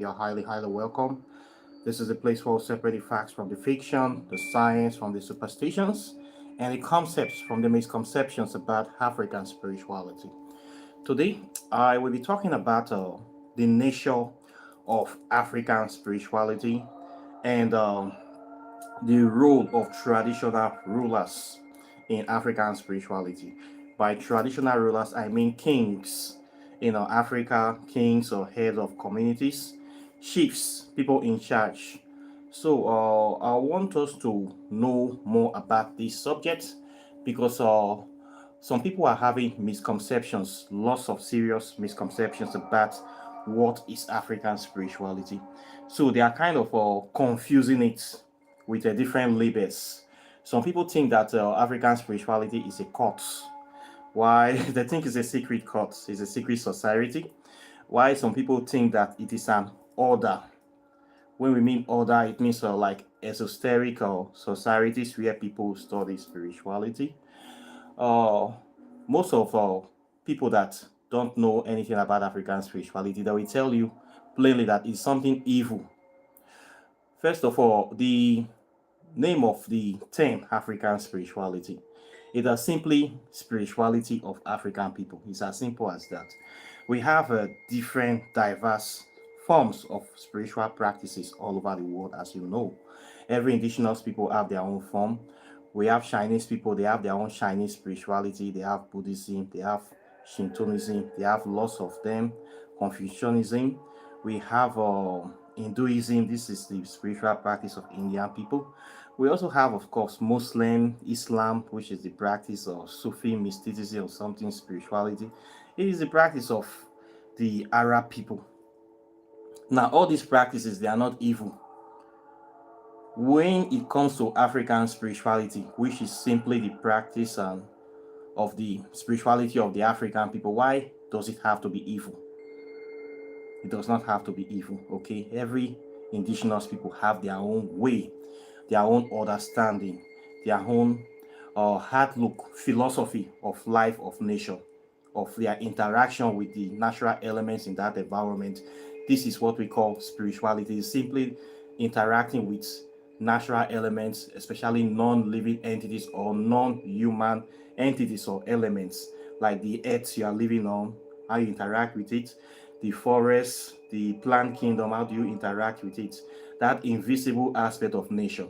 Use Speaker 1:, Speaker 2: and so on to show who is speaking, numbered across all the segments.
Speaker 1: You're highly welcome. This is a place where we separate the facts from the fiction, the science from the superstitions, and the concepts from the misconceptions about African spirituality. Today, I will be talking about the nature of African spirituality and the role of traditional rulers in African spirituality. By traditional rulers, I mean kings. Africa, kings or heads of communities, chiefs, people in charge. So, I want us to know more about this subject because some people are having misconceptions, lots of serious misconceptions about what is African spirituality. So they are kind of confusing it with different labels. Some people think that African spirituality is a cult. Why? They think it's a secret cult, it's a secret society. Why some people think that it is an order. When we mean order, it means like esoteric societies where people study spirituality. Uh, Most of people that don't know anything about African spirituality, they will tell you plainly that it's something evil. First of all, the name of the term African spirituality. It is simply spirituality of African people. It's as simple as that. We have different, diverse forms of spiritual practices all over the world, as you know. Every indigenous people have their own form. We have Chinese people, they have their own Chinese spirituality. They have Buddhism, they have Shintoism, they have lots of them. Confucianism. We have Hinduism. This is the spiritual practice of Indian people. We also have, of course, Muslim, Islam, which is the practice of Sufi mysticism or something spirituality. It is the practice of the Arab people. Now, all these practices, they are not evil. When it comes to African spirituality, which is simply the practice of the spirituality of the African people, why does it have to be evil? It does not have to be evil, okay? Every indigenous people have their own way, their own understanding, their own outlook, philosophy of life, of nature, of their interaction with the natural elements in that environment. This is what we call spirituality. It's simply interacting with natural elements, especially non-living entities or non-human entities or elements like the earth you are living on, how you interact with it, the forest, the plant kingdom, how do you interact with it? That invisible aspect of nature.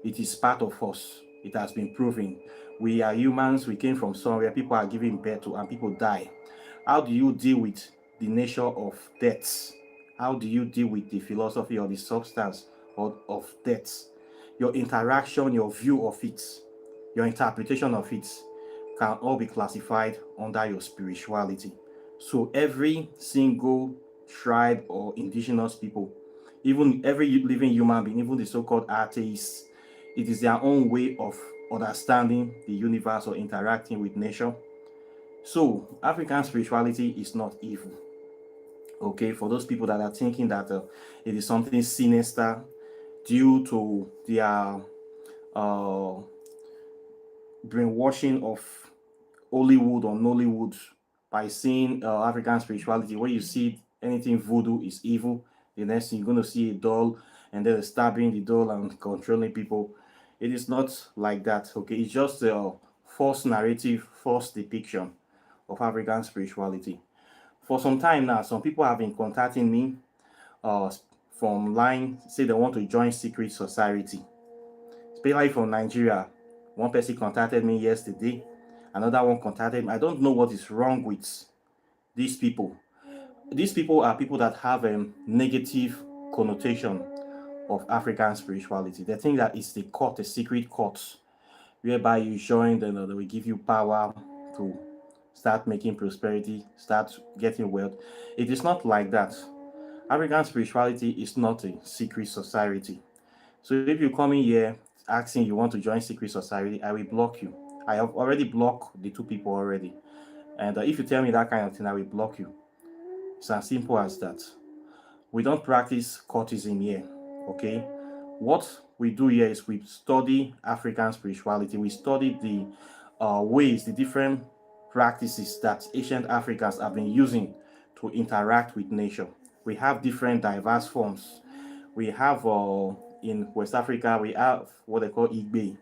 Speaker 1: It is part of us. It has been proven. We are humans. We came from somewhere. People are giving birth to and people die. How do you deal with the nature of death? How do you deal with the philosophy or the substance of death? Your interaction, your view of it, your interpretation of it can all be classified under your spirituality. So every single tribe or indigenous people, even every living human being, even the so-called atheists, it is their own way of understanding the universe or interacting with nature. So African spirituality is not evil. Okay, for those people that are thinking that it is something sinister due to their uh, brainwashing of Hollywood or Nollywood by seeing African spirituality, where you see anything voodoo is evil. The next thing you're going to see a doll and then stabbing the doll and controlling people. It is not like that. Okay, it's just a false narrative, false depiction of African spirituality. For some time now, some people have been contacting me uh, from line, say they want to join secret society, especially from Nigeria. One person contacted me yesterday, another one contacted me. I don't know what is wrong with these people. These people are people that have a negative connotation of African spirituality. They think that it's the court, a secret court, whereby you join, then they will give you power to start making prosperity, start getting wealth. It is not like that. African spirituality is not a secret society. So if you come in here asking you want to join secret society, I will block you. I have already blocked the two people already. And if you tell me that kind of thing, I will block you. It's as simple as that. We don't practice courtism here, okay? What we do here is we study African spirituality. We study the ways, the different practices that ancient Africans have been using to interact with nature. We have different diverse forms. We have in West Africa, we have what they call Igbe.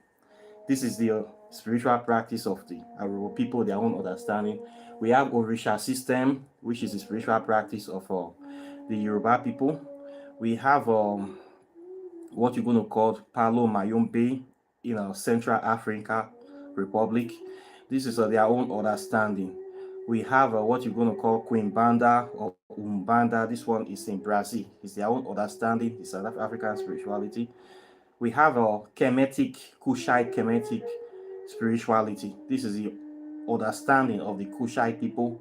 Speaker 1: This is the spiritual practice of the Arobo people, their own understanding. We have Orisha system, which is the spiritual practice of the Yoruba people. We have what you're going to call Palo Mayombe in Central Africa Republic. This is their own understanding. We have what you're going to call Queen Banda or Umbanda. This one is in Brazil. It's their own understanding. It's South African spirituality. We have a Kemetic, Kushite Kemetic spirituality. This is the understanding of the Kushite people,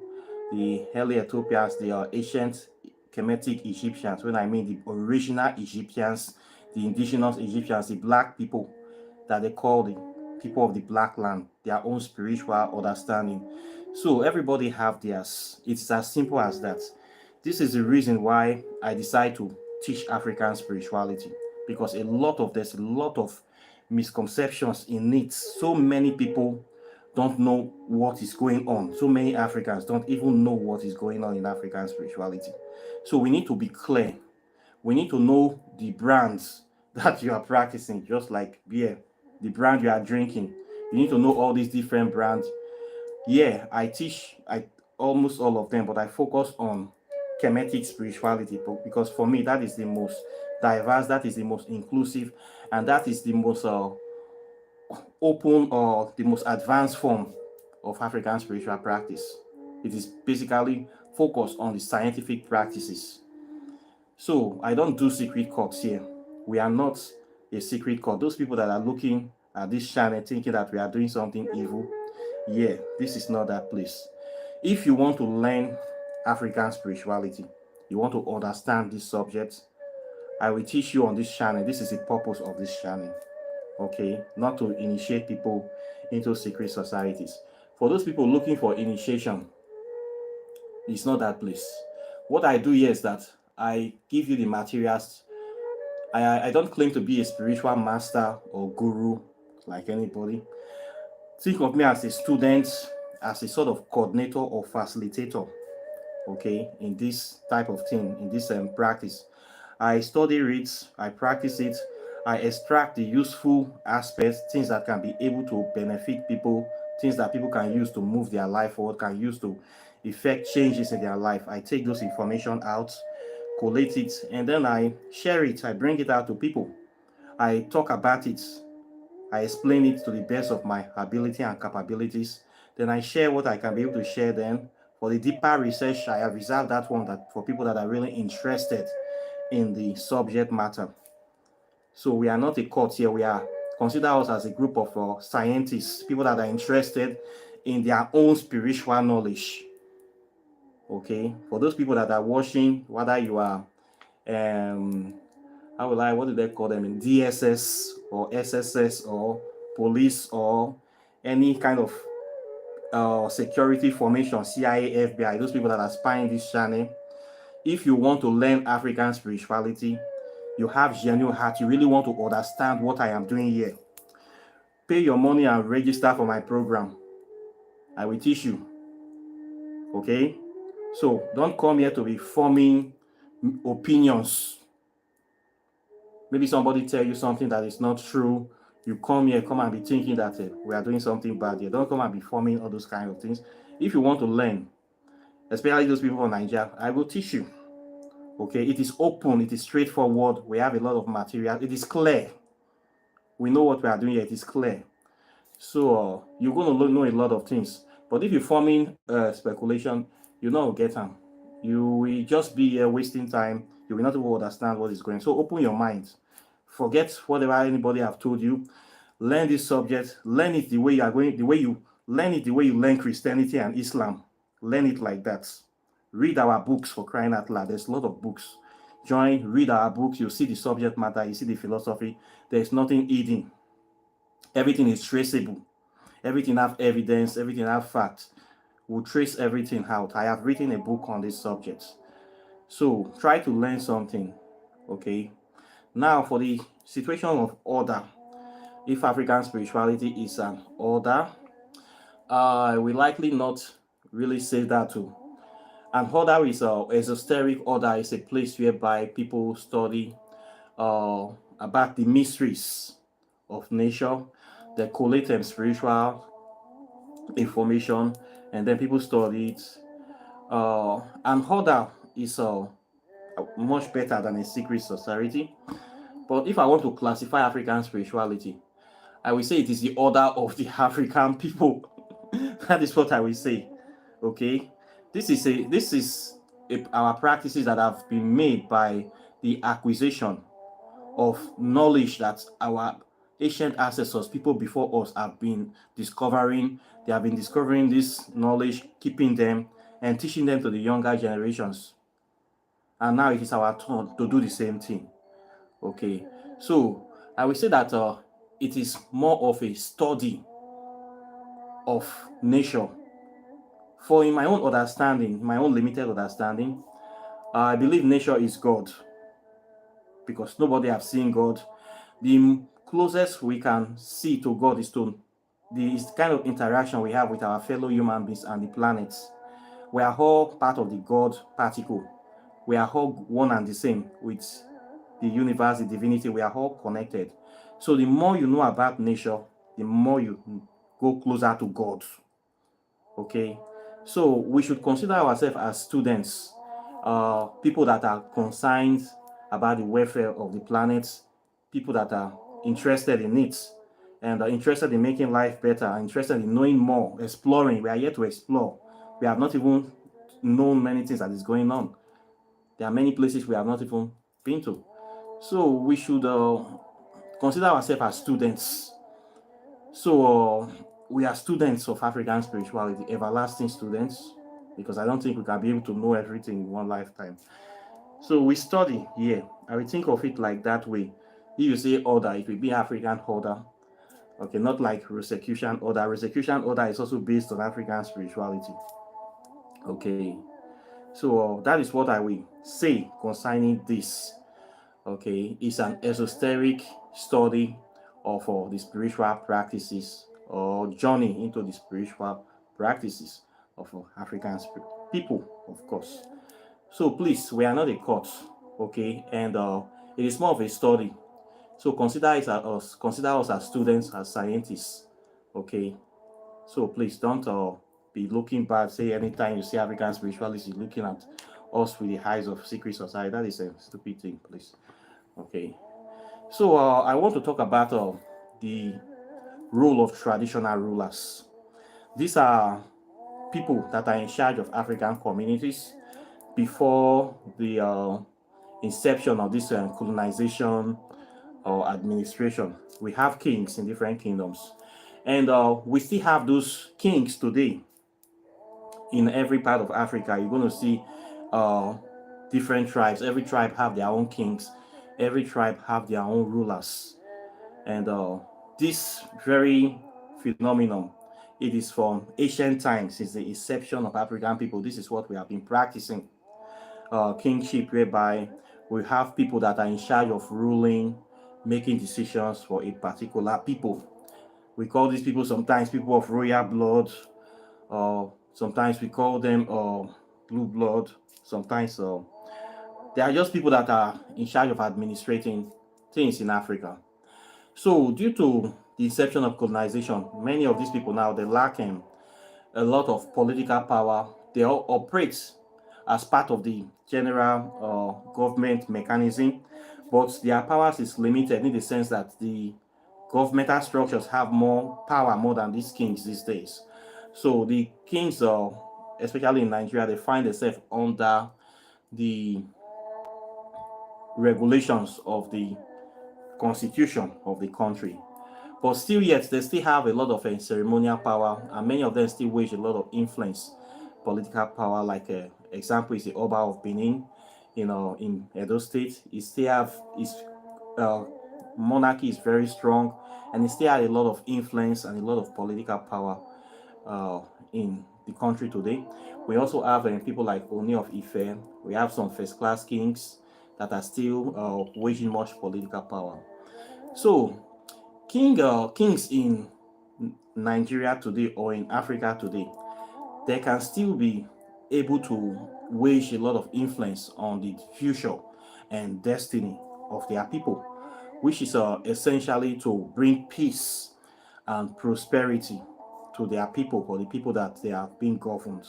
Speaker 1: the early Ethiopians, the ancient Kemetic Egyptians. When I mean the original Egyptians, the indigenous Egyptians, the black people that they call the people of the black land, their own spiritual understanding. So everybody have theirs. It's as simple as that. This is the reason why I decide to teach African spirituality, because there's a lot of misconceptions in it. So many people don't know what is going on. So many Africans don't even know what is going on in African spirituality. So we need to be clear. We need to know the brands that you are practicing, just like beer, the brand you are drinking. You need to know all these different brands. Yeah, I teach almost all of them, but I focus on Kemetic spirituality because for me that is the most diverse, that is the most inclusive, and that is the most open or the most advanced form of African spiritual practice. It is basically focused on the scientific practices. So I don't do secret courts here. We are not a secret court. Those people that are looking at this channel thinking that we are doing something evil, yeah, this is not that place. If you want to learn African spirituality, you want to understand this subject, I will teach you on this channel. This is the purpose of this channel. Okay, not to initiate people into secret societies. For those people looking for initiation, it's not that place. What I do here is that I give you the materials. I don't claim to be a spiritual master or guru like anybody. Think of me as a student, as a sort of coordinator or facilitator, okay, in this type of thing, in this practice. I study it, I practice it, I extract the useful aspects, things that can be able to benefit people, things that people can use to move their life forward, can use to effect changes in their life. I take those information out, collate it, and then I share it, I bring it out to people. I talk about it, I explain it to the best of my ability and capabilities. Then I share what I can be able to share. Then for the deeper research, I have reserved that one that for people that are really interested in the subject matter. So we are not a court here. We are consider us as a group of scientists, people that are interested in their own spiritual knowledge. Okay, for those people that are watching, whether you are what do they call them in DSS or SSS or police or any kind of security formation, CIA, FBI, those people that are spying this channel. If you want to learn African spirituality, you have genuine heart, you really want to understand what I am doing here, pay your money and register for my program. I will teach you. Okay, so don't come here to be forming opinions. Maybe somebody tell you something that is not true. You come and be thinking that we are doing something bad here. Don't come and be forming all those kind of things. If you want to learn, especially those people from Nigeria, I will teach you. Okay, it is open, it is straightforward. We have a lot of material. It is clear. We know what we are doing here. It is clear. So you're going to know a lot of things. But if you're forming speculation, you not get them. You will just be here wasting time. You will not even understand what is going on. So open your mind. Forget whatever anybody have told you. Learn this subject. Learn it the way you are going, the way you learn it, the way you learn Christianity and Islam. Learn it like that. Read our books, for crying out loud. There's a lot of books. Join, read our books. You see the subject matter. You see the philosophy. There's nothing hidden. Everything is traceable. Everything have evidence. Everything have facts. We'll trace everything out. I have written a book on this subject. So try to learn something. Okay. Now for the situation of order. If African spirituality is an order, I will likely not really say that too. And order is esoteric order is a place whereby people study about the mysteries of nature. They collate spiritual information, and then people study it. And order is much better than a secret society. But if I want to classify African spirituality, I will say it is the order of the African people. That is what I will say. Okay, our practices that have been made by the acquisition of knowledge that our ancient ancestors, people before us, have been discovering. They have been discovering this knowledge, keeping them, and teaching them to the younger generations. And now it is our turn to do the same thing. Okay, so I will say that it is more of a study of nature. For in my own understanding, my own limited understanding, I believe nature is God, because nobody have seen God. The closest we can see to God is to the kind of interaction we have with our fellow human beings and the planets. We are all part of the God particle. We are all one and the same with the universe, the divinity. We are all connected. So the more you know about nature, the more you go closer to God. Okay, so we should consider ourselves as students, people that are concerned about the welfare of the planet, people that are interested in it, and are interested in making life better, interested in knowing more, exploring. We are here to explore. We have not even known many things that is going on. There are many places we have not even been to. So we should consider ourselves as students. So we are students of African spirituality, everlasting students, because I don't think we can be able to know everything in one lifetime. So we study here. I will think of it like that way. If you say order, it will be African order. Okay, not like Rosicrucian order. Rosicrucian order is also based on African spirituality. Okay, so that is what I will say concerning this. Okay, it's an esoteric study of the spiritual practices or journey into the spiritual practices of African people, of course. So please, we are not a court, okay, and it is more of a study. So consider us as students, as scientists, okay. So please don't be looking bad. Say anytime you see African spirituality, looking at us with the eyes of secret society. That is a stupid thing, please. Okay. So I want to talk about the role of traditional rulers. These are people that are in charge of African communities before the inception of this colonization or administration. We have kings in different kingdoms, and we still have those kings today in every part of Africa. You're going to see uh, different tribes. Every tribe have their own kings. Every tribe have their own rulers. And this very phenomenon, it is from ancient times, since the inception of African people. This is what we have been practicing, kingship, whereby we have people that are in charge of ruling, making decisions for a particular people. We call these people sometimes people of royal blood, or sometimes we call them blue blood. Sometimes they are just people that are in charge of administrating things in Africa. So, due to the inception of colonization, many of these people now they lack a lot of political power. They all operate as part of the general government mechanism, but their powers is limited in the sense that the governmental structures have more power more than these kings these days. So the kings, especially in Nigeria, they find themselves under the regulations of the constitution of the country. But still yet, they still have a lot of ceremonial power, and many of them still wage a lot of influence, political power. Like example is the Oba of Benin, in Edo State. He still have his uh, monarchy is very strong, and he still has a lot of influence and a lot of political power in the country today. We also have people like Oni of Ife. We have some first-class kings that are still waging much political power. So kings in Nigeria today or in Africa today, they can still be able to wage a lot of influence on the future and destiny of their people, which is essentially to bring peace and prosperity to their people, or the people that they are being governed.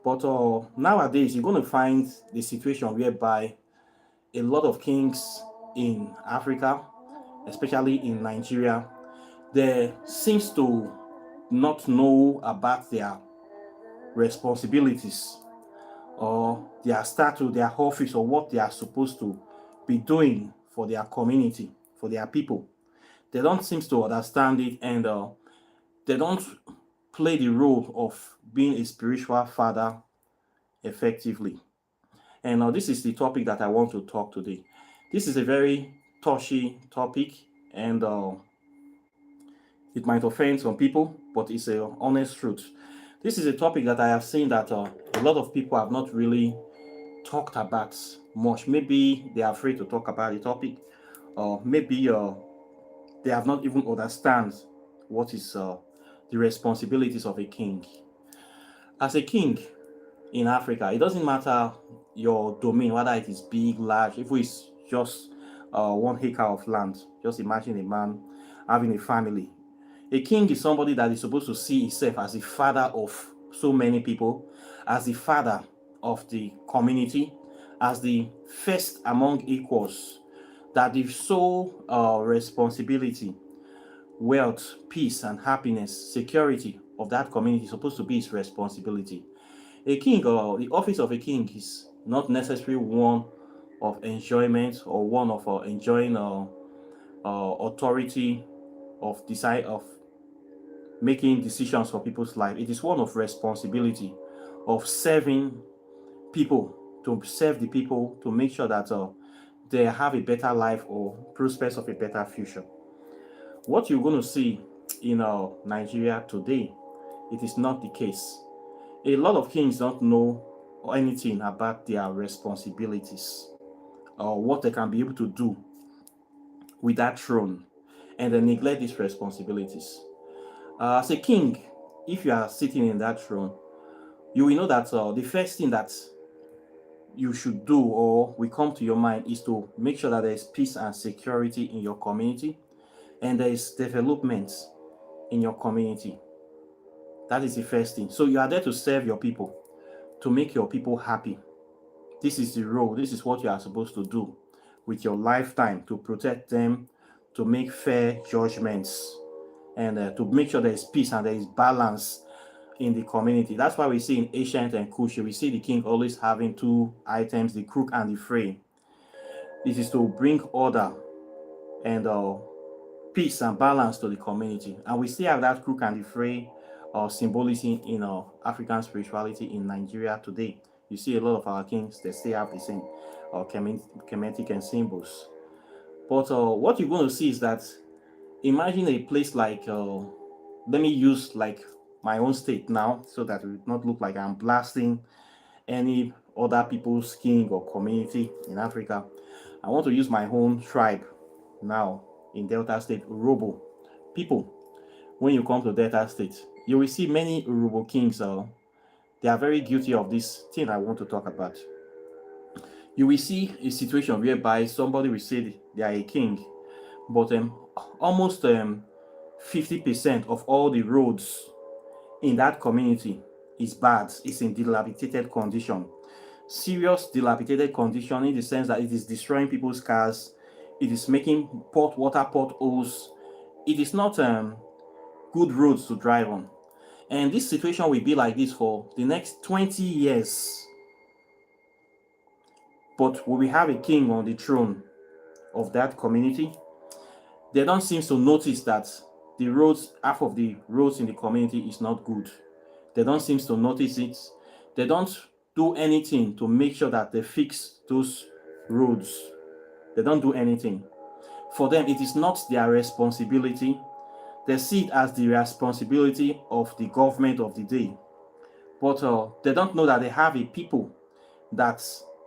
Speaker 1: But nowadays, you're going to find the situation whereby a lot of kings in Africa, especially in Nigeria, they seems to not know about their responsibilities or their status, their office, or what they are supposed to be doing for their community, for their people. They don't seem to understand it, and they don't play the role of being a spiritual father effectively. And this is the topic that I want to talk today. This is a very touchy topic, and it might offend some people, but it's a honest truth. This is a topic that I have seen that a lot of people have not really talked about much. Maybe they are afraid to talk about the topic, or maybe they have not even understand what is the responsibilities of a king. As a king in Africa, it doesn't matter your domain, whether it is big, large, if it's just 1 acre of land. Just imagine a man having a family. A king is somebody that is supposed to see himself as the father of so many people, as the father of the community, as the first among equals, that the sole responsibility, wealth, peace, and happiness, security of that community is supposed to be his responsibility. A king, or the office of a king, is not necessarily one of enjoyment or one of enjoying authority of decide of making decisions for people's life. It is one of responsibility of serving people, to serve the people, to make sure that they have a better life or prospects of a better future. What you're going to see in Nigeria today, it is not the case. A lot of kings don't know anything about their responsibilities or what they can be able to do with that throne, and they neglect these responsibilities. As a king, if you are sitting in that throne, you will know that the first thing that you should do or will come to your mind is to make sure that there is peace and security in your community, and there is development in your community. That is the first thing. So you are there to serve your people, to make your people happy. This is the role. This is what you are supposed to do with your lifetime, to protect them, to make fair judgments, and to make sure there is peace and there is balance in the community. That's why we see in Ancient and Kush, we see the king always having two items, the crook and the fray. This is to bring order and peace and balance to the community. And we still have that crook and the fray symbolism in African spirituality in Nigeria today. You see a lot of our kings, they still have the same chemetic and symbols. But what you're going to see is that, imagine a place like, let me use like my own state now, so that it will not look like I'm blasting any other people's king or community in Africa. I want to use my own tribe now in Delta State, Urobo people. When you come to Delta State, you will see many Urobo kings. They are very guilty of this thing I want to talk about. You will see a situation whereby somebody will say they are a king, but almost 50% of all the roads in that community is bad. It's in dilapidated condition. Serious dilapidated condition, in the sense that it is destroying people's cars. It is making water potholes. It is not good roads to drive on. And this situation will be like this for the next 20 years. But when we have a king on the throne of that community, they don't seem to notice that the roads, half of the roads in the community is not good. They don't seem to notice it. They don't do anything to make sure that they fix those roads. They don't do anything. For them, it is not their responsibility. They see it as the responsibility of the government of the day. But they don't know that they have a people that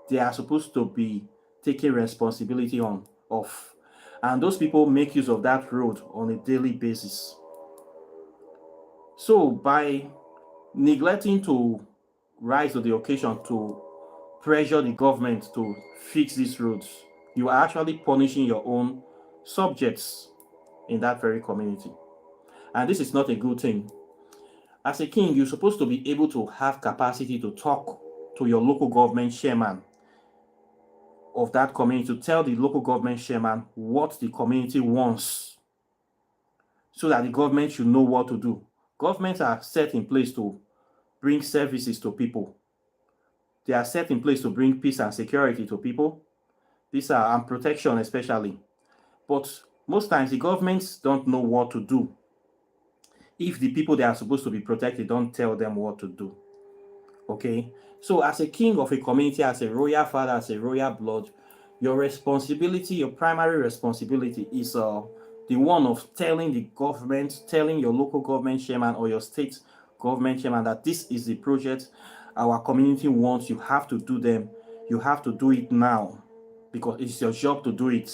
Speaker 1: they are supposed to be taking responsibility of. And those people make use of that road on a daily basis. So by neglecting to rise to the occasion to pressure the government to fix these roads, you are actually punishing your own subjects in that very community. And this is not a good thing. As a king, you're supposed to be able to have capacity to talk to your local government chairman of that community, to tell the local government chairman what the community wants, so that the government should know what to do. Governments are set in place to bring services to people. They are set in place to bring peace and security to people. These are, and protection especially. But most times the governments don't know what to do if the people they are supposed to be protected don't tell them what to do. Okay? So as a king of a community, as a royal father, as a royal blood, your responsibility, your primary responsibility is the one of telling the government, telling your local government chairman or your state government chairman that this is the project our community wants. You have to do them. You have to do it now because it's your job to do it.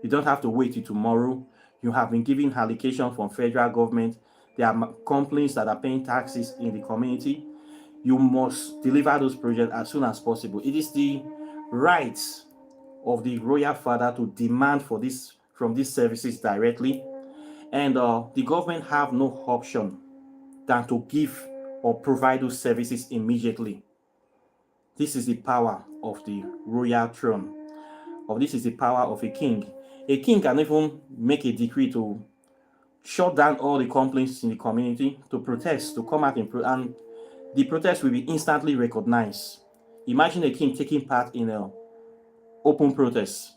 Speaker 1: You don't have to wait till tomorrow. You have been given allocation from federal government. There are companies that are paying taxes in the community. You must deliver those projects as soon as possible. It is the right of the royal father to demand for this from these services directly, and the government have no option than to give or provide those services immediately. This is the power of the royal throne, or this is the power of a king. A king can even make a decree to shut down all the complaints in the community, to protest, to come out and the protest will be instantly recognized. Imagine a king taking part in an open protest.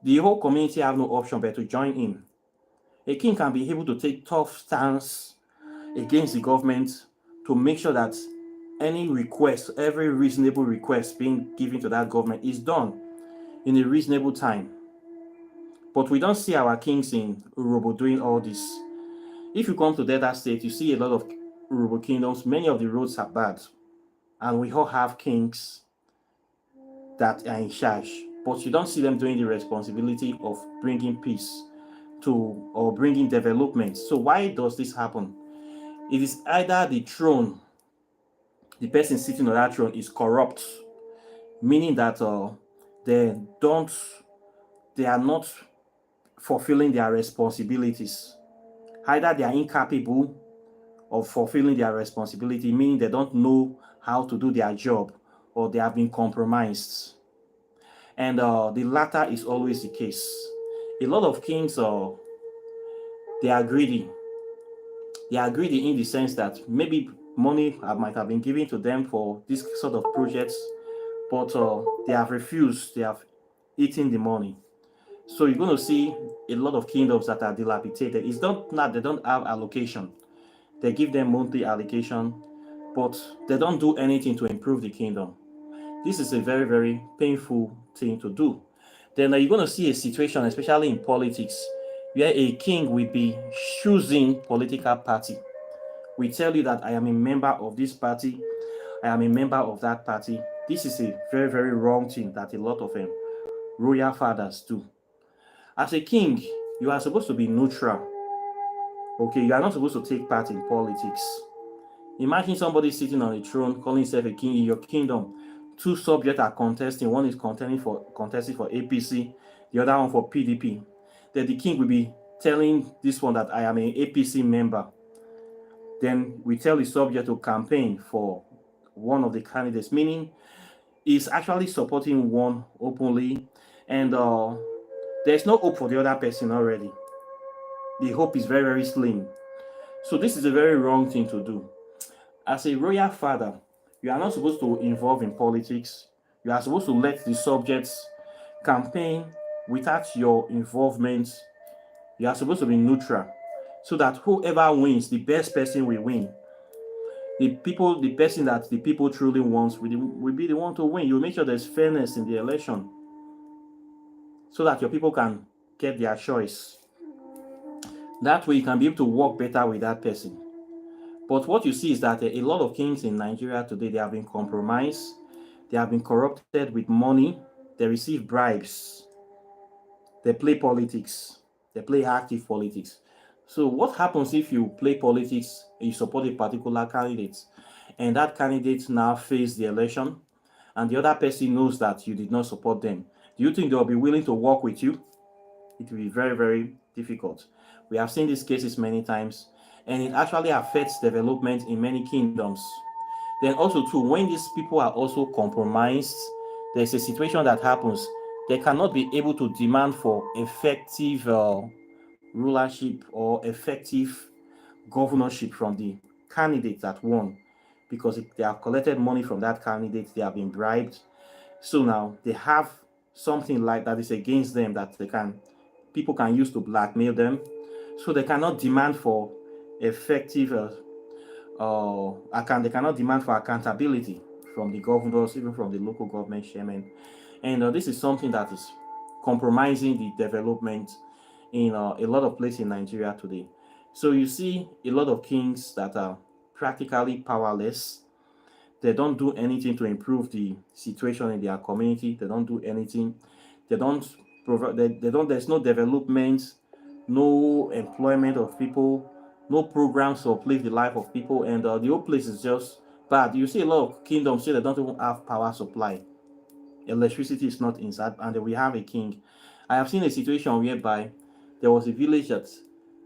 Speaker 1: The whole community have no option but to join in. A king can be able to take tough stance against the government to make sure that any request, every reasonable request being given to that government is done in a reasonable time. But we don't see our kings in Urobo doing all this. If you come to Delta State, you see a lot of Urobo kingdoms. Many of the roads are bad, and we all have kings that are in charge, but you don't see them doing the responsibility of bringing peace to or bringing development. So why does this happen? It is either the throne, the person sitting on that throne is corrupt, meaning that they don't, they are not fulfilling their responsibilities. Either they are incapable of fulfilling their responsibility, meaning they don't know how to do their job, or they have been compromised. And the latter is always the case. A lot of kings they are greedy. They are greedy in the sense that maybe money might have been given to them for this sort of projects, but they have refused. They have eaten the money. So you're going to see a lot of kingdoms that are dilapidated. It's not that they don't have allocation. They give them monthly allocation, but they don't do anything to improve the kingdom. This is a very, very painful thing to do. Then you're going to see a situation, especially in politics, where a king will be choosing political party. We tell you that I am a member of this party, I am a member of that party. This is a very, very wrong thing that a lot of royal fathers do. As a king, you are supposed to be neutral. Okay, you are not supposed to take part in politics. Imagine somebody sitting on a throne calling himself a king in your kingdom. Two subjects are contesting. One is contesting for APC, the other one for PDP. Then the king will be telling this one that I am an APC member. Then we tell the subject to campaign for one of the candidates, meaning he's actually supporting one openly, and there's no hope for the other person already. The hope is very, very slim. So this is a very wrong thing to do. As a royal father, you are not supposed to involve in politics. You are supposed to let the subjects campaign without your involvement. You are supposed to be neutral, so that whoever wins, the best person will win. The person that the people truly wants will be the one to win. You make sure there's fairness in the election, so that your people can get their choice. That way you can be able to work better with that person. But what you see is that a lot of kings in Nigeria today, they have been compromised, they have been corrupted with money, they receive bribes, they play politics, they play active politics. So what happens if you play politics and you support a particular candidate? and that candidate now face the election, and the other person knows that you did not support them, do you think they'll be willing to work with you? It will be very, very difficult. We have seen these cases many times, and it actually affects development in many kingdoms. Then also too, when these people are also compromised, there's a situation that happens. They cannot be able to demand for effective rulership or effective governorship from the candidate that won, because they have collected money from that candidate, they have been bribed. So now they have something like that is against them that people can use to blackmail them. So they cannot demand for effective they cannot demand for accountability from the governors, even from the local government chairman. And this is something that is compromising the development in a lot of places in Nigeria today. So you see a lot of kings that are practically powerless. They don't do anything to improve the situation in their community. They don't do anything. They don't provide. They don't. There's no development, no employment of people, no programs to uplift the life of people, and the whole place is just bad. You see a lot of kingdoms here that don't even have power supply. Electricity is not inside, and we have a king. I have seen a situation whereby there was a village that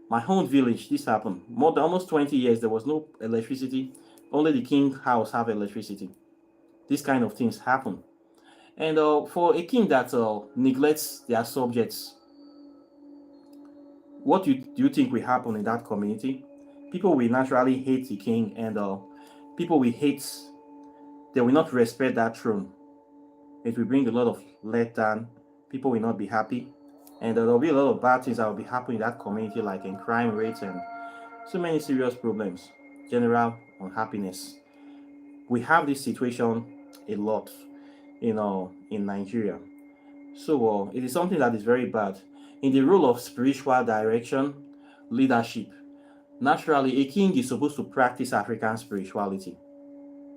Speaker 1: my own village. This happened more than almost 20 years. There was no electricity. Only the king house have electricity. These kind of things happen. And for a king that neglects their subjects, what do you think will happen in that community? People will naturally hate the king, and people will hate. They will not respect that throne. It will bring a lot of letdown. People will not be happy, and there will be a lot of bad things that will be happening in that community, like in crime rates and so many serious problems, general unhappiness. We have this situation a lot, in Nigeria. So it is something that is very bad. In the role of spiritual direction, leadership, naturally, a king is supposed to practice African spirituality.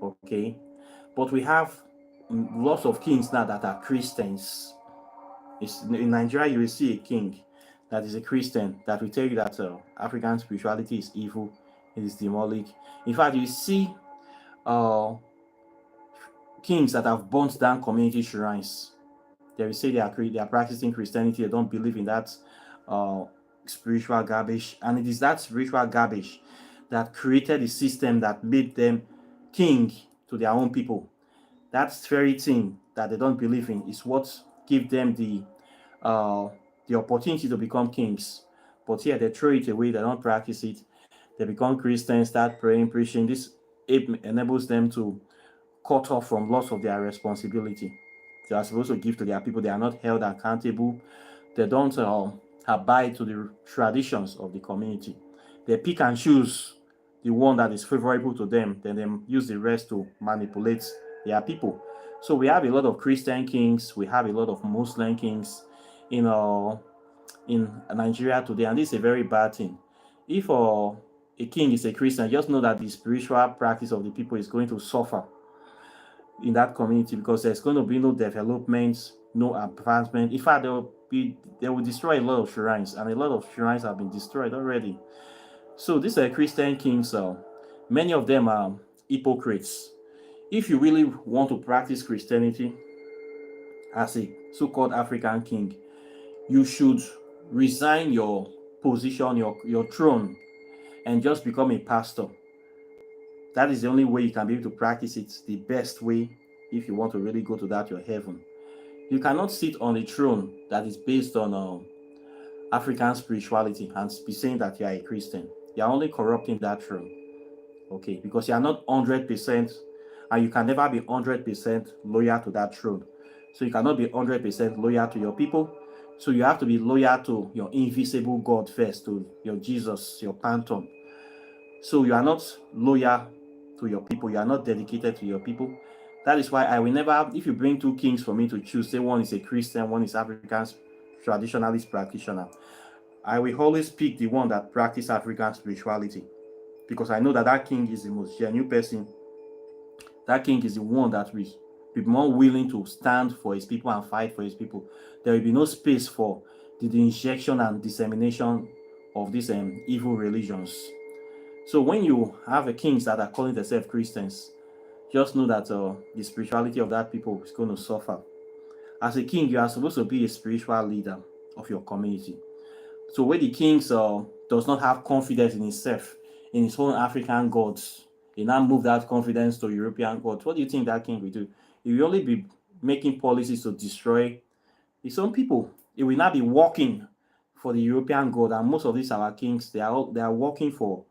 Speaker 1: Okay, but we have lots of kings now that are Christians. In Nigeria, you will see a king that is a Christian that will tell you that African spirituality is evil, it is demonic. In fact, you see uh, kings that have burnt down community shrines. They will say they are practicing Christianity. They don't believe in that uh, spiritual garbage, and it is that spiritual garbage that created the system that made them king to their own people. That very thing that they don't believe in is what give them uh, the opportunity to become kings. But here they throw it away. They don't practice it. They become Christians, start praying, preaching. This enables them to cut off from lots of their responsibility. They are supposed to give to their people. They are not held accountable. They don't abide to the traditions of the community. They pick and choose the one that is favorable to them, then they use the rest to manipulate their people. So we have a lot of Christian kings, we have a lot of Muslim kings in Nigeria today, and this is a very bad thing. If a king is a Christian, just know that the spiritual practice of the people is going to suffer in that community, because there's going to be no development, no advancement. In fact, they will destroy a lot of shrines, and a lot of shrines have been destroyed already. So these are Christian kings. Many of them are hypocrites. If you really want to practice Christianity as a so-called African king, you should resign your position, your throne, and just become a pastor. That is the only way you can be able to practice it, the best way, if you want to really go to that your heaven. You cannot sit on a throne that is based on African spirituality and be saying that you are a Christian. You are only corrupting that throne. Okay, because you are not 100%, and you can never be 100% loyal to that throne. So you cannot be 100% loyal to your people. So you have to be loyal to your invisible God first, to your Jesus, your Pantheon. So you are not loyal to your people. You are not dedicated to your people. That is why I will never, if you bring two kings for me to choose, say one is a Christian, one is African traditionalist practitioner, I will always pick the one that practices African spirituality, because I know that that king is the most genuine person. That king is the one that will be more willing to stand for his people and fight for his people. There will be no space for the injection and dissemination of these evil religions. So when you have a kings that are calling themselves Christians, just know that the spirituality of that people is going to suffer. As a king, you are supposed to be a spiritual leader of your community. So when the king does not have confidence in himself, in his own African gods, he now move that confidence to European gods, what do you think that king will do? He will only be making policies to destroy his own people. He will not be working for the European god, and most of these our kings, they are working for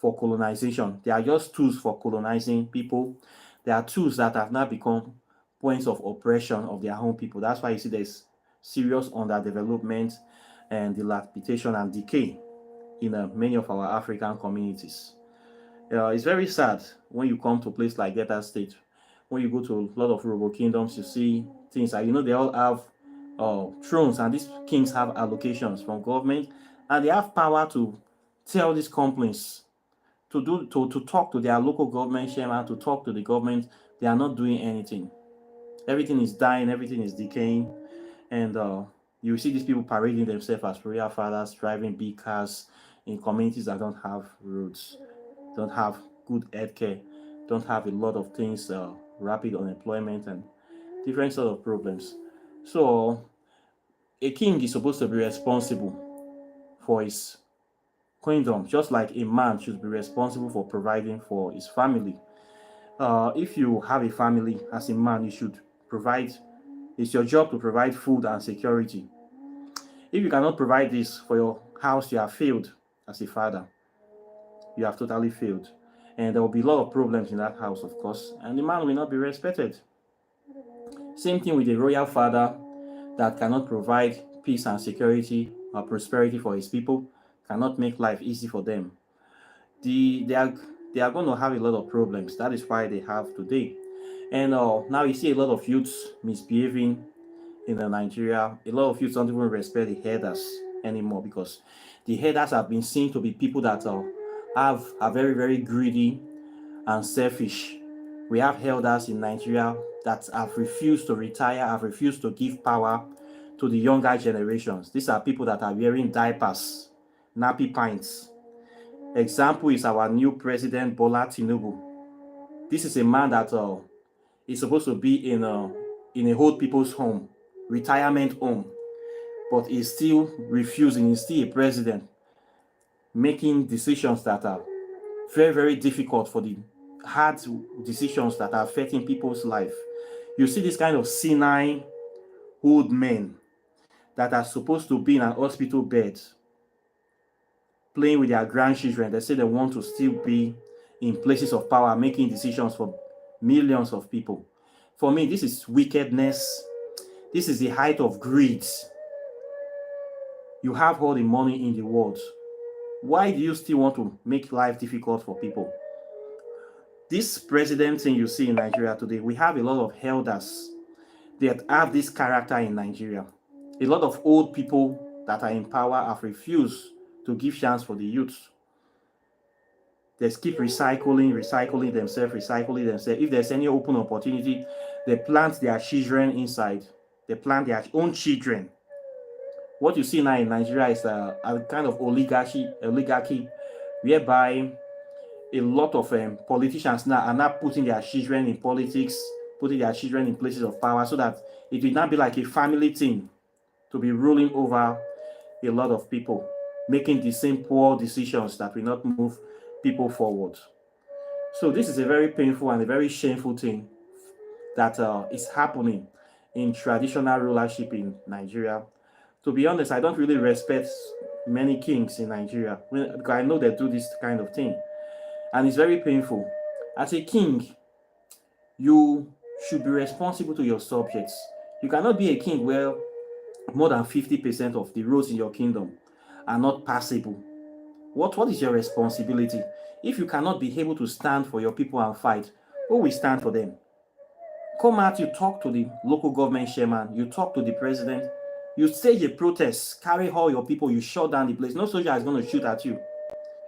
Speaker 1: colonization. They are just tools for colonizing people. They are tools that have now become points of oppression of their own people. That's why you see there's serious underdevelopment and dilapidation and decay in many of our African communities. It's very sad when you come to a place like Delta State. When you go to a lot of rural kingdoms, you see things like, they all have thrones, and these kings have allocations from government, and they have power to tell these companies to talk to their local government chairman, to talk to the government. They are not doing anything. Everything is dying, everything is decaying, and you see these people parading themselves as prayer fathers, driving big cars in communities that don't have roads, don't have good healthcare, don't have a lot of things, rapid unemployment, and different sort of problems. So a king is supposed to be responsible for his kingdom, just like a man should be responsible for providing for his family. If you have a family as a man, you should provide. It's your job to provide food and security. If you cannot provide this for your house, you have failed as a father. You have totally failed. And there will be a lot of problems in that house, of course, and the man will not be respected. Same thing with a royal father that cannot provide peace and security or prosperity for his people, cannot make life easy for them. They are going to have a lot of problems. That is why they have today. And now you see a lot of youths misbehaving in Nigeria. A lot of youths don't even respect the headers anymore, because the headers have been seen to be people that are very, very greedy and selfish. We have elders in Nigeria that have refused to retire, have refused to give power to the younger generations. These are people that are wearing diapers, nappy pints. Example is our new president, Bola Tinubu. This is a man that is supposed to be in a old people's home, retirement home, but he's still refusing. He's still a president, making decisions that are very, very difficult, for the hard decisions that are affecting people's life. You see this kind of senile old men that are supposed to be in an hospital bed playing with their grandchildren. They say they want to still be in places of power, making decisions for millions of people. For me, this is wickedness. This is the height of greed. You have all the money in the world. Why do you still want to make life difficult for people? This president thing you see in Nigeria today, we have a lot of elders that have this character in Nigeria. A lot of old people that are in power have refused to give chance for the youth. They keep recycling themselves. If there's any open opportunity, they plant their children inside. They plant their own children. What you see now in Nigeria is a kind of oligarchy, whereby a lot of politicians now are not putting their children in politics, putting their children in places of power, so that it will not be like a family thing to be ruling over a lot of people, making the same poor decisions that will not move people forward. So this is a very painful and a very shameful thing that is happening in traditional rulership in Nigeria. To be honest, I don't really respect many kings in Nigeria, because I know they do this kind of thing, and it's very painful. As a king, you should be responsible to your subjects. You cannot be a king where more than 50% of the roads in your kingdom are not passable. What is your responsibility? If you cannot be able to stand for your people and fight, who will stand for them? Come out, you talk to the local government chairman, you talk to the president, you stage a protest, carry all your people, you shut down the place. No soldier is going to shoot at you.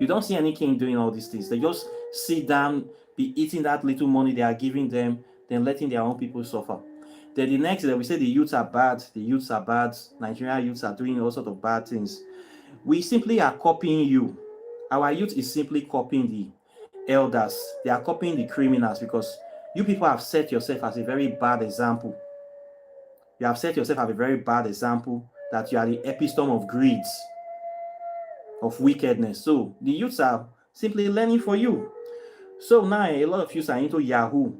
Speaker 1: You don't see any king doing all these things. They just sit down, be eating that little money they are giving them, then letting their own people suffer. Then the next day, we say the youths are bad, Nigerian youths are doing all sorts of bad things. We simply are copying you Our youth is simply copying the elders. They are copying the criminals because you people have set yourself as a very bad example. You have set yourself as a very bad example that you are the epitome of greed, of wickedness. So the youths are simply learning for you. So now a lot of youths are into Yahoo,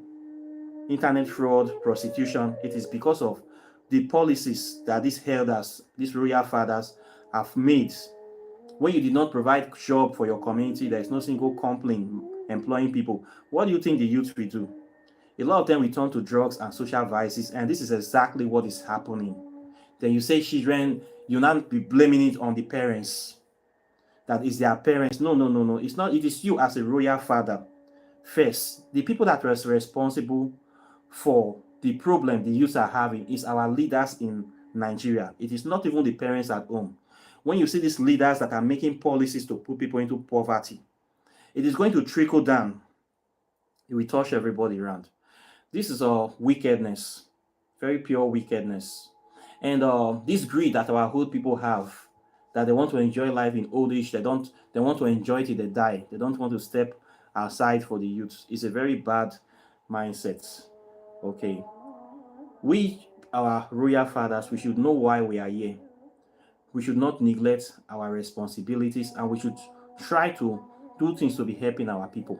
Speaker 1: internet fraud, prostitution. It is because of the policies that these elders, these royal fathers have made. When you did not provide job for your community, there is no single company employing people. What do you think the youth will do? A lot of them will turn to drugs and social vices, and this is exactly what is happening. Then you say children, you not be blaming it on the parents. That is their parents. No, no, no, no. It's not. It is you as a royal father. First, the people that are responsible for the problem the youth are having is our leaders in Nigeria. It is not even the parents at home. When you see these leaders that are making policies to put people into poverty, it is going to trickle down. It will touch everybody around. This is wickedness, very pure wickedness. And this greed that our old people have, that they want to enjoy life in old age, they want to enjoy it till they die. They don't want to step aside for the youth. It's a very bad mindset. Okay. We, our royal fathers, we should know why we are here. We should not neglect our responsibilities, and we should try to do things to be helping our people.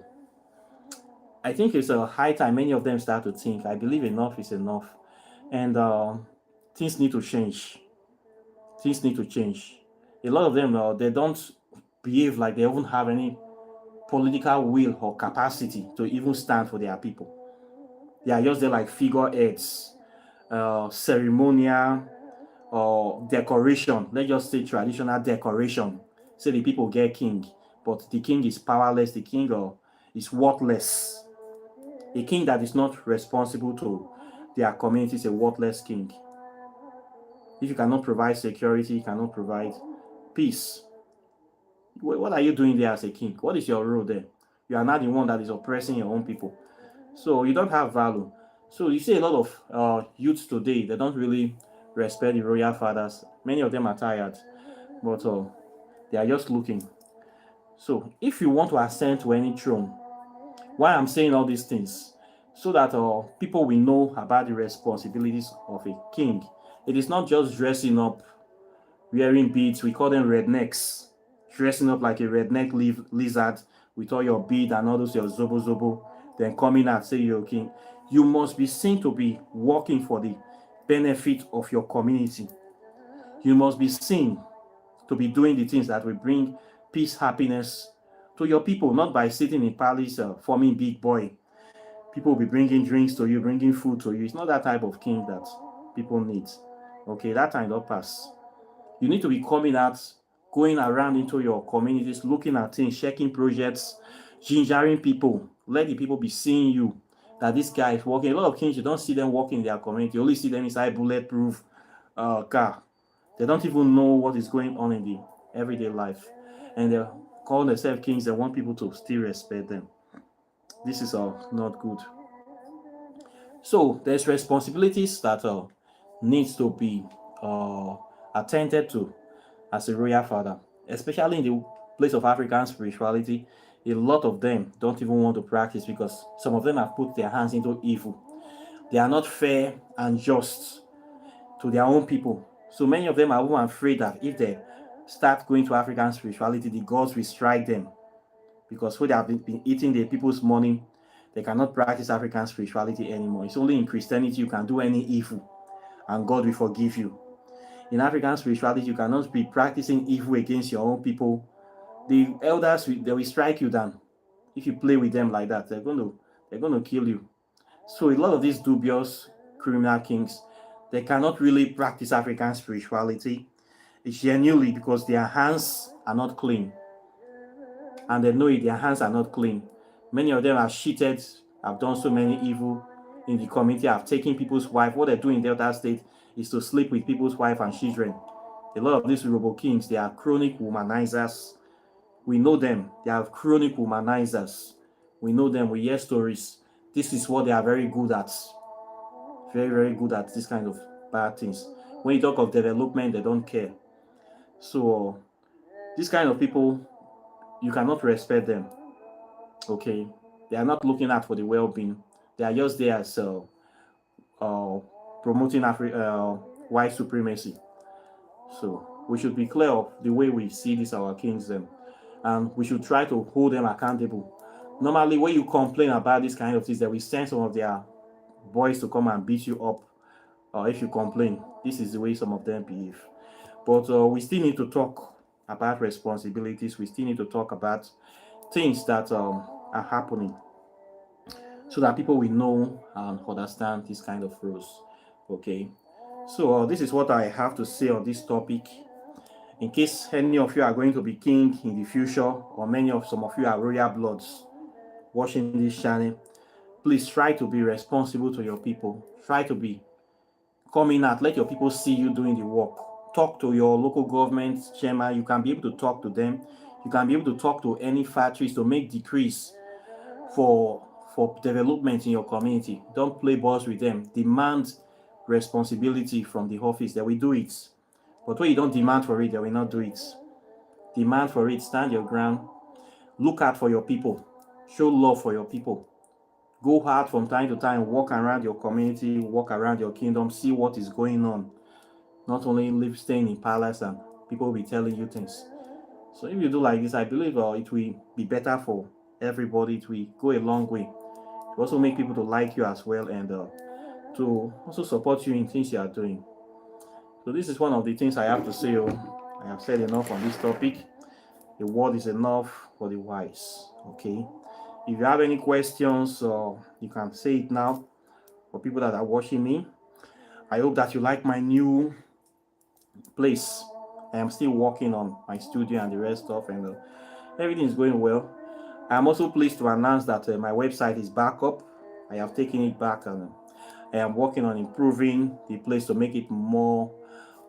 Speaker 1: I think it's a high time many of them start to think, I believe enough is enough. And things need to change. Things need to change. A lot of them, they don't behave like they even have any political will or capacity to even stand for their people. They are just there like figureheads, ceremonial or decoration. Let's just say traditional decoration. Say the people get king, but the king is powerless. The king is worthless. A king that is not responsible to their community is a worthless king. If you cannot provide security, you cannot provide peace. What are you doing there as a king? What is your role there? You are not the one that is oppressing your own people. So you don't have value. So you see a lot of youths today, they don't really respect the royal fathers. Many of them are tired, but they are just looking. So if you want to ascend to any throne, why I'm saying all these things, so that people will know about the responsibilities of a king. It is not just dressing up, wearing beads. We call them rednecks. Dressing up like a redneck lizard with all your bead and all those your zobo zobo, then coming out say you're king. You must be seen to be working for the benefit of your community. You must be seen to be doing the things that will bring peace, happiness to your people, not by sitting in palace forming big boy. People will be bringing drinks to you, bringing food to you. It's not that type of king that people need. Okay, that time don't pass. You need to be coming out, going around into your communities, looking at things, checking projects, gingering people. Let the people be seeing you, that this guy is working. A lot of kings, you don't see them working in their community. You only see them inside bulletproof car. They don't even know what is going on in the everyday life. And they call themselves kings. They want people to still respect them. This is not good. So there's responsibilities that needs to be attended to as a royal father, especially in the place of African spirituality. A lot of them don't even want to practice because some of them have put their hands into evil. They are not fair and just to their own people. So many of them are even afraid that if they start going to African spirituality, the gods will strike them, because when they have been eating the people's money, they cannot practice African spirituality anymore. It's only in Christianity you can do any evil and God will forgive you. In African spirituality, you cannot be practicing evil against your own people. The elders, they will strike you down. If you play with them like that, they're going to kill you. So a lot of these dubious criminal kings, they cannot really practice African spirituality genuinely because their hands are not clean. And they know it, their hands are not clean. Many of them have cheated, have done so many evil in the community, have taken people's wife. What they do in Delta State is to sleep with people's wife and children. A lot of these robo kings, they are chronic womanizers. We know them. They are chronic womanizers. We know them. We hear stories. This is what they are very good at. Very, very good at this kind of bad things. When you talk of development, they don't care. So, this kind of people, you cannot respect them. Okay, they are not looking out for the well-being. They are just there as uh, promoting white supremacy. So we should be clear of the way we see these our kings them, and we should try to hold them accountable. Normally, when you complain about this kind of things, they will send some of their boys to come and beat you up. If you complain, this is the way some of them behave. But we still need to talk about responsibilities. We still need to talk about things that are happening so that people will know and understand this kind of rules. Okay, so this is what I have to say on this topic. In case any of you are going to be king in the future, or some of you are royal bloods watching this channel, please try to be responsible to your people. Try to be coming out. Let your people see you doing the work. Talk to your local government chairman. You can be able to talk to them. You can be able to talk to any factories to make decrees for development in your community. Don't play balls with them. Demand responsibility from the office. They will do it. But when you don't demand for it, they will not do it. Demand for it. Stand your ground. Look out for your people. Show love for your people. Go out from time to time. Walk around your community. Walk around your kingdom. See what is going on. Not only staying in palace and people will be telling you things. So if you do like this, I believe it will be better for everybody. It will go a long way. It will also make people to like you as well, and to also support you in things you are doing. So this is one of the things I have to say. I have said enough on this topic. The word is enough for the wise. Okay. If you have any questions, you can say it now for people that are watching me. I hope that you like my new place. I am still working on my studio and the rest of, and everything is going well. I am also pleased to announce that my website is back up. I have taken it back, and I am working on improving the place to make it more,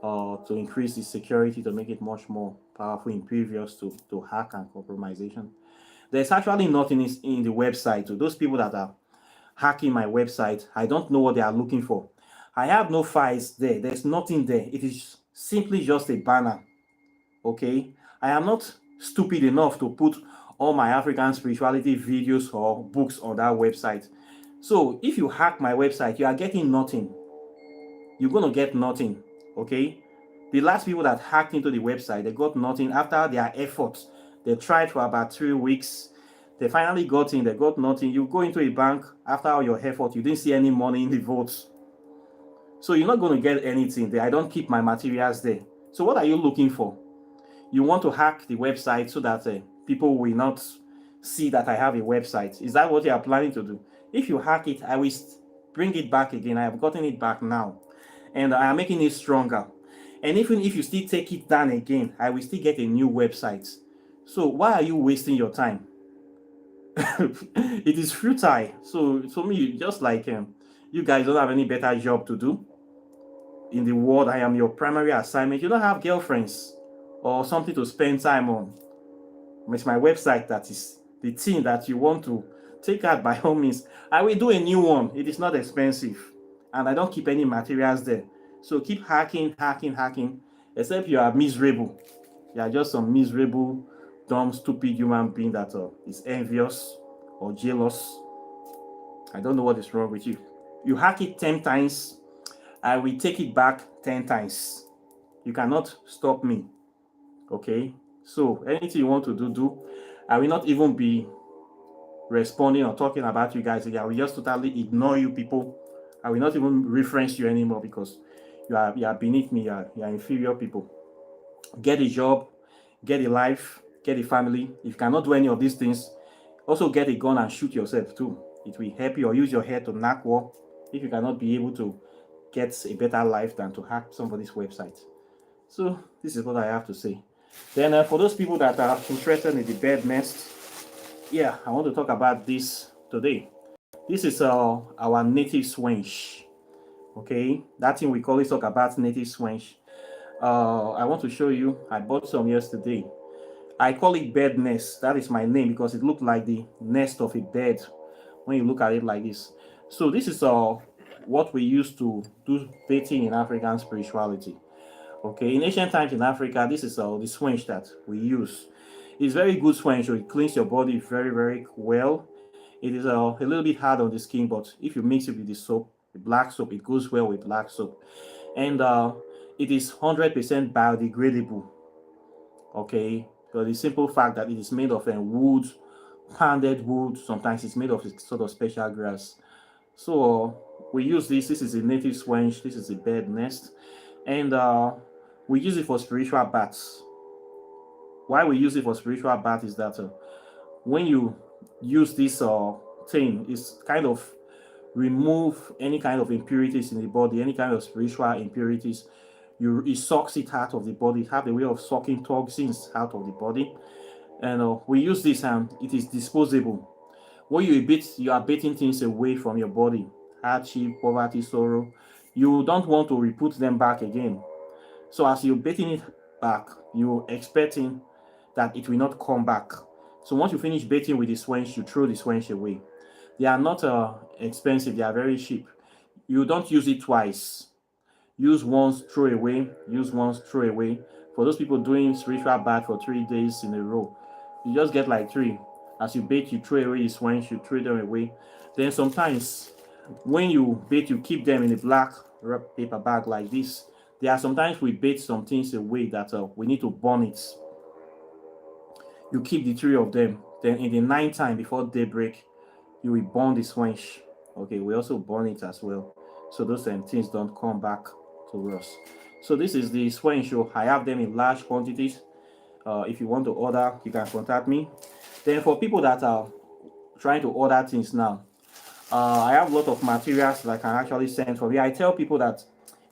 Speaker 1: to increase the security, to make it much more powerful, impervious to hack and compromisation. There's actually nothing in the website. To those people that are hacking my website, I don't know what they are looking for. I have no files there. There's nothing there. It is simply just a banner. Okay, I am not stupid enough to put all my African spirituality videos or books on that website. So if you hack my website, you are getting nothing. You're going to get nothing. Okay, the last people that hacked into the website, they got nothing. After their efforts, they tried for about 3 weeks. They finally got in. They got nothing. You go into a bank after all your effort, you didn't see any money in the votes. So you're not going to get anything there. I don't keep my materials there. So what are you looking for? You want to hack the website so that people will not see that I have a website. Is that what you are planning to do? If you hack it, I will bring it back again. I have gotten it back now, and I am making it stronger. And even if you still take it down again, I will still get a new website. So why are you wasting your time? It is futile. So for me, just like you guys don't have any better job to do in the world. I am your primary assignment. You don't have girlfriends or something to spend time on. It's my website that is the thing that you want to take out. By all means, I will do a new one. It is not expensive, and I don't keep any materials there. So keep hacking, except you are miserable. You are just some miserable, dumb, stupid human being that is envious or jealous. I don't know what is wrong with you. You hack it 10 times, I will take it back 10 times. You cannot stop me. Okay? So anything you want to do. I will not even be responding or talking about you guys again. I will just totally ignore you people. I will not even reference you anymore because you are beneath me. You are inferior people. Get a job, get a life, get a family. If you cannot do any of these things, also get a gun and shoot yourself too. It will help you, or use your head to knock war if you cannot be able to get a better life than to hack somebody's website. So this is what I have to say. Then for those people that are interested in the bird nest, yeah, I want to talk about this today. This is our native swench. Okay, that thing we call it, talk about native swench. I want to show you. I bought some yesterday. I call it bird nest. That is my name because it looked like the nest of a bird when you look at it like this. So this is what we used to do dating in African spirituality. Okay, in ancient times in Africa, this is the swench that we use. It's very good sponge, so it cleans your body very, very well. It is a little bit hard on the skin, but if you mix it with the soap, the black soap, it goes well with black soap. And it is 100% biodegradable. Okay, so the simple fact that it is made of wood, pounded wood. Sometimes it's made of a sort of special grass. So we use this. This is a native sponge. This is a bird nest, and we use it for spiritual baths. Why we use it for spiritual bath is that when you use this thing, it's kind of remove any kind of impurities in the body, any kind of spiritual impurities. It sucks it out of the body. It have a way of sucking toxins out of the body, and we use this, and it is disposable. When you are beating things away from your body, hardship, poverty, sorrow. You don't want to re-put them back again. So as you're beating it back, you're expecting that it will not come back. So once you finish baiting with the sponge, you throw the sponge away. They are not expensive, they are very cheap. You don't use it twice. Use once, throw away, use once, throw away. For those people doing spiritual bath for 3 days in a row, you just get like 3. As you bait, you throw away the sponge, you throw them away. Then sometimes when you bait, you keep them in a black paper bag like this. There are sometimes we bait some things away that we need to burn it. You keep the 3 of them. Then in the night time before daybreak, you will burn the sponge. Okay, we also burn it as well, so those things don't come back to us. So this is the sponge. So I have them in large quantities. If you want to order, you can contact me. Then for people that are trying to order things now, I have a lot of materials that I can actually send for you. I tell people that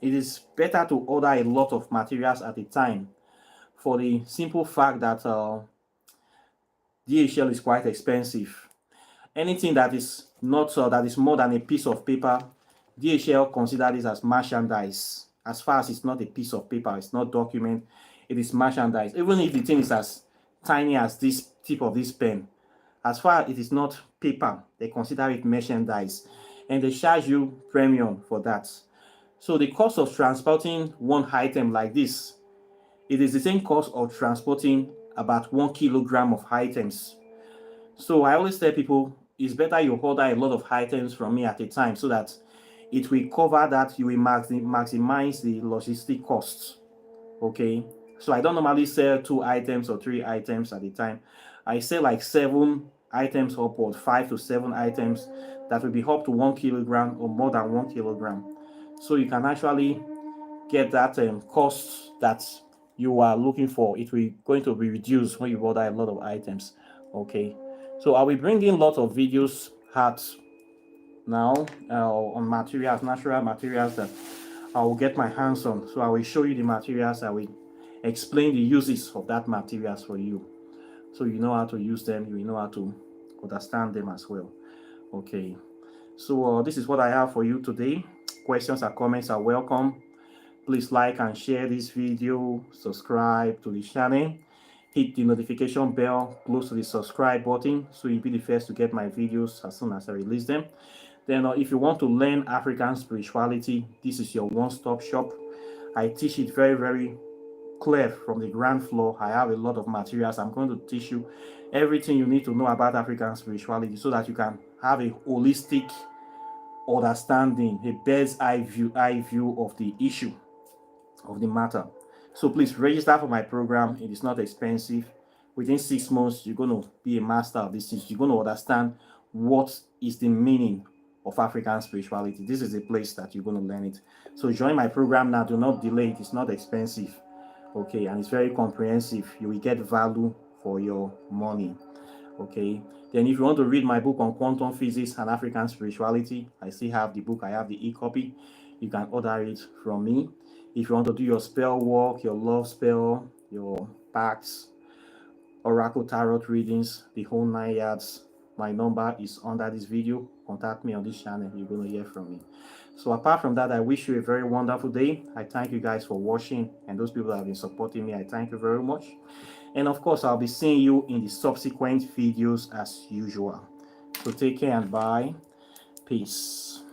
Speaker 1: it is better to order a lot of materials at a time, for the simple fact that DHL is quite expensive. Anything that is not that is more than a piece of paper, DHL consider this as merchandise. As far as it's not a piece of paper, it's not document, it is merchandise. Even if the thing is as tiny as this tip of this pen, as far as it is not paper, they consider it merchandise, and they charge you premium for that. So the cost of transporting one item like this, it is the same cost of transporting about 1 kilogram of items. So I always tell people it's better you order a lot of items from me at a time, so that it will cover that. You will maximize the logistic costs. Okay, so I don't normally sell 2 items or 3 items at a time. I sell like 7 items upward, 5 to 7 items that will be up to 1 kilogram or more than 1 kilogram. So you can actually get that cost that you are looking for. It will going to be reduced when you order a lot of items. Okay, so I will bring in lots of videos out now on materials, natural materials that I will get my hands on. So I will show you the materials. I will explain the uses of that materials for you, so you know how to use them, you know how to understand them as well. Okay, so this is what I have for you today. Questions or comments are welcome. Please like and share this video, subscribe to the channel, hit the notification bell close to the subscribe button, so you'll be the first to get my videos as soon as I release them. Then if you want to learn African spirituality, this is your one-stop shop. I teach it very, very clear from the ground floor. I have a lot of materials. I'm going to teach you everything you need to know about African spirituality, so that you can have a holistic understanding, a bird's eye view of the issue, of the matter. So please register for my program. It is not expensive. Within 6 months, you're going to be a master of this. You're going to understand what is the meaning of African spirituality. This is a place that you're going to learn it. So join my program now. Do not delay it. It's not expensive. Okay, and it's very comprehensive. You will get value for your money. Okay, then if you want to read my book on quantum physics and African spirituality, I still have the book. I have the e-copy. You can order it from me. If you want to do your spell work, your love spell, your pacts, oracle tarot readings, the whole 9 yards, my number is under this video. Contact me on this channel. You're going to hear from me. So apart from that, I wish you a very wonderful day. I thank you guys for watching, and those people that have been supporting me, I thank you very much. And of course, I'll be seeing you in the subsequent videos as usual. So take care and bye. Peace.